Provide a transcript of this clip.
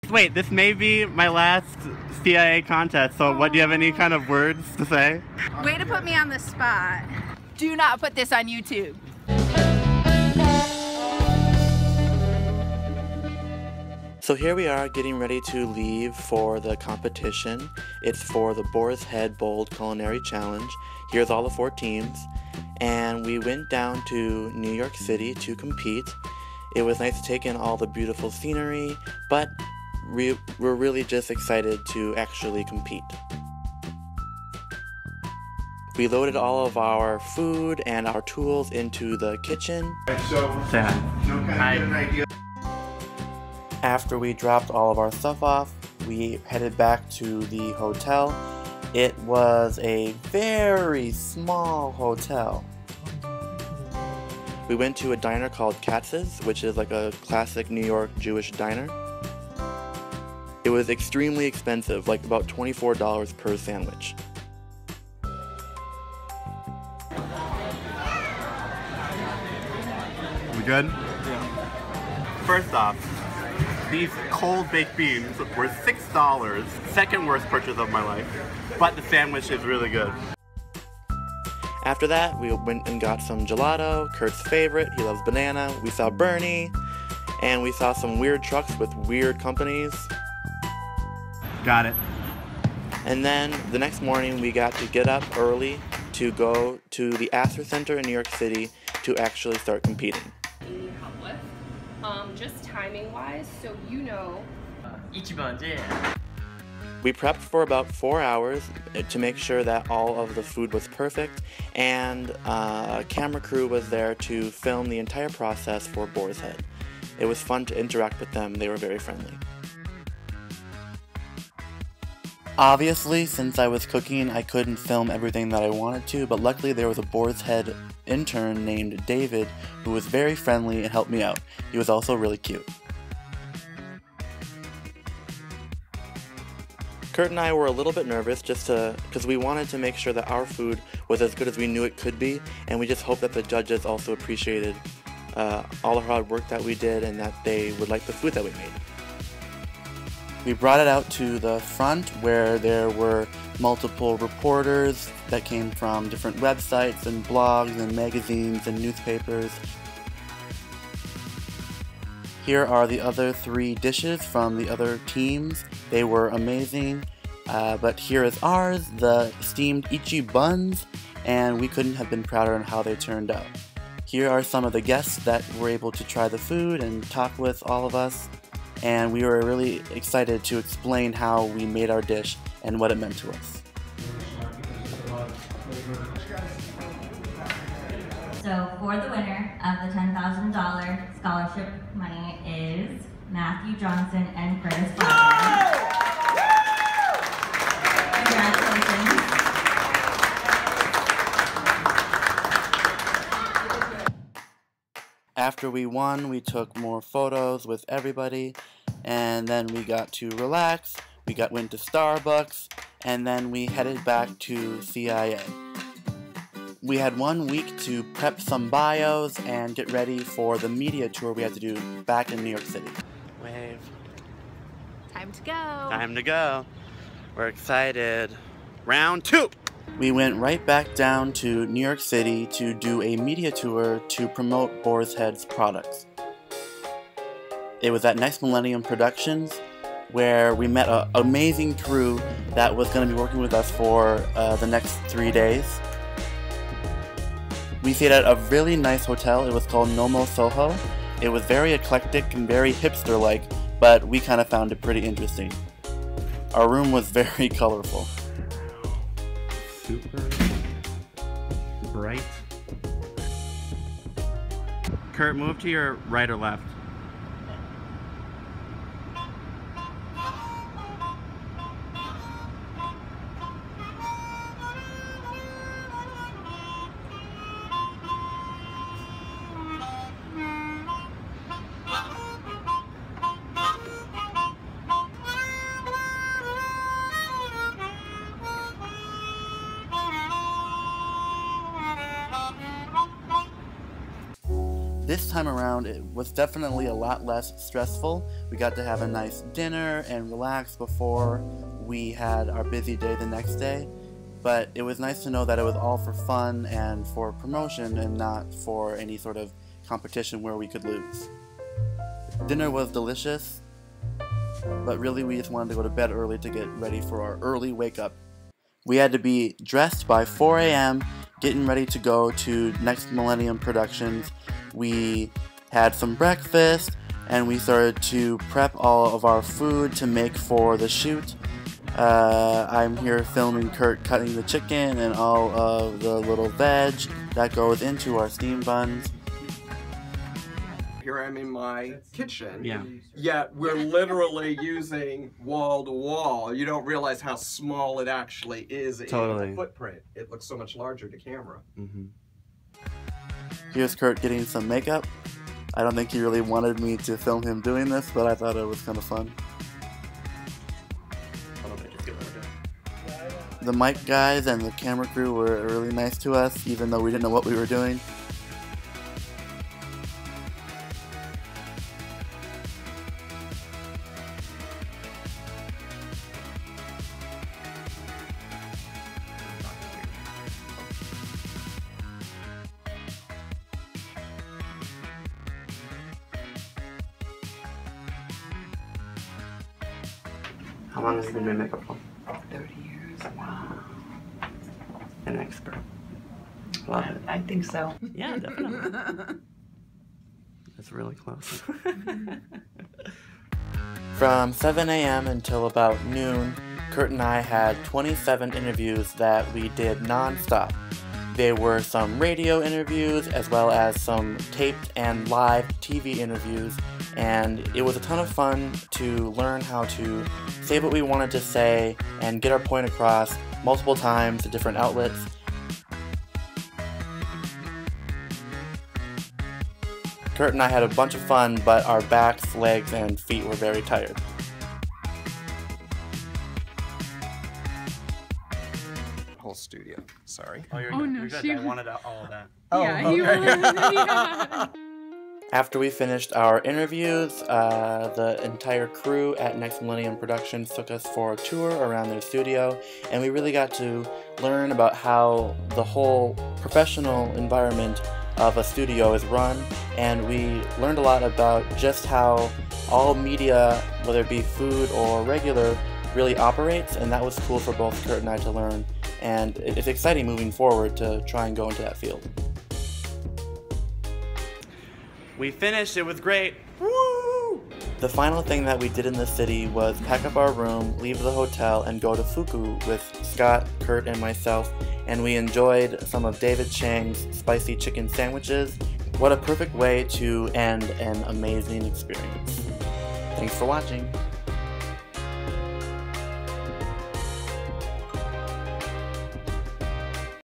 Wait, this may be my last CIA contest, so what, do you have any kind of words to say? Way to put me on the spot. Do not put this on YouTube. So here we are getting ready to leave for the competition. It's for the Boar's Head Bold Culinary Challenge. Here's all the 4 teams. And we went down to New York City to compete. It was nice to take in all the beautiful scenery, but we're really just excited to actually compete. We loaded all of our food and our tools into the kitchen. So, say hi. No kind of get an idea. After we dropped all of our stuff off, we headed back to the hotel. It was a very small hotel. We went to a diner called Katzs, which is like a classic New York Jewish diner. It was extremely expensive, like about $24 per sandwich. We good? Yeah. First off, these cold baked beans were $6. Second worst purchase of my life. But the sandwich is really good. After that, we went and got some gelato, Kurt's favorite, he loves banana. We saw Bernie, and we saw some weird trucks with weird companies. Got it. And then the next morning, we got to get up early to go to the Astor Center in New York City to actually start competing. You need help with, just timing wise, so you know. We prepped for about 4 hours to make sure that all of the food was perfect, and a camera crew was there to film the entire process for Boar's Head. It was fun to interact with them. They were very friendly. Obviously, since I was cooking, I couldn't film everything that I wanted to, but luckily there was a Boar's Head intern named David who was very friendly and helped me out. He was also really cute. Kurt and I were a little bit nervous because we wanted to make sure that our food was as good as we knew it could be, and we just hoped that the judges also appreciated all the hard work that we did and that they would like the food that we made. We brought it out to the front where there were multiple reporters that came from different websites and blogs and magazines and newspapers. Here are the other 3 dishes from the other teams. They were amazing, but here is ours, the steamed Ichi buns, and we couldn't have been prouder on how they turned out. Here are some of the guests that were able to try the food and talk with all of us, and we were really excited to explain how we made our dish and what it meant to us. So for the winner of the $10,000 scholarship money is Matthew Johnson and Chris Flaherty. Congratulations. After we won, we took more photos with everybody, and then we got to relax, went to Starbucks, and then we headed back to CIA. We had 1 week to prep some bios and get ready for the media tour we had to do back in New York City. Wave. Time to go. Time to go. We're excited. Round 2. We went right back down to New York City to do a media tour to promote Boar's Head's products. It was at Next Millennium Productions, where we met an amazing crew that was going to be working with us for the next 3 days. We stayed at a really nice hotel. It was called Soho. It was very eclectic and very hipster-like, but we kind of found it pretty interesting. Our room was very colorful. Super bright. Kurt, move to your right or left. This time around, it was definitely a lot less stressful. We got to have a nice dinner and relax before we had our busy day the next day. But it was nice to know that it was all for fun and for promotion and not for any sort of competition where we could lose. Dinner was delicious, but really we just wanted to go to bed early to get ready for our early wake up. We had to be dressed by 4 a.m., getting ready to go to next Millennium Productions. We had some breakfast, and we started to prep all of our food to make for the shoot. I'm here filming Kurt cutting the chicken and all of the little veg that goes into our steam buns. Here I'm in my kitchen, Yeah. Yet we're literally using wall to wall. You don't realize how small it actually is Totally. in the footprint. It looks so much larger to camera. Here's Kurt getting some makeup. I don't think he really wanted me to film him doing this, but I thought it was kind of fun. The mic guys and the camera crew were really nice to us, even though we didn't know what we were doing. How long have you been doing makeup for? 30 years. Wow. An expert. Love it. I think so. Yeah, definitely. That's really close. From 7 a.m. until about noon, Kurt and I had 27 interviews that we did non-stop. There were some radio interviews as well as some taped and live TV interviews, and it was a ton of fun to learn how to say what we wanted to say and get our point across multiple times to different outlets. Kurt and I had a bunch of fun, but our backs, legs, and feet were very tired. Whole studio. Sorry. Oh, you're Oh, good. no, You're good. she- I wanted all of that. Yeah, you yeah. After we finished our interviews, the entire crew at Next Millennium Productions took us for a tour around their studio, and we really got to learn about how the whole professional environment of a studio is run, and we learned a lot about just how all media, whether it be food or regular, really operates, and that was cool for both Kurt and I to learn, and it's exciting moving forward to try and go into that field. We finished. It was great. Woo! The final thing that we did in the city was pack up our room, leave the hotel, and go to Fuku with Scott, Kurt, and myself, and we enjoyed some of David Chang's spicy chicken sandwiches. What a perfect way to end an amazing experience. Thanks for watching.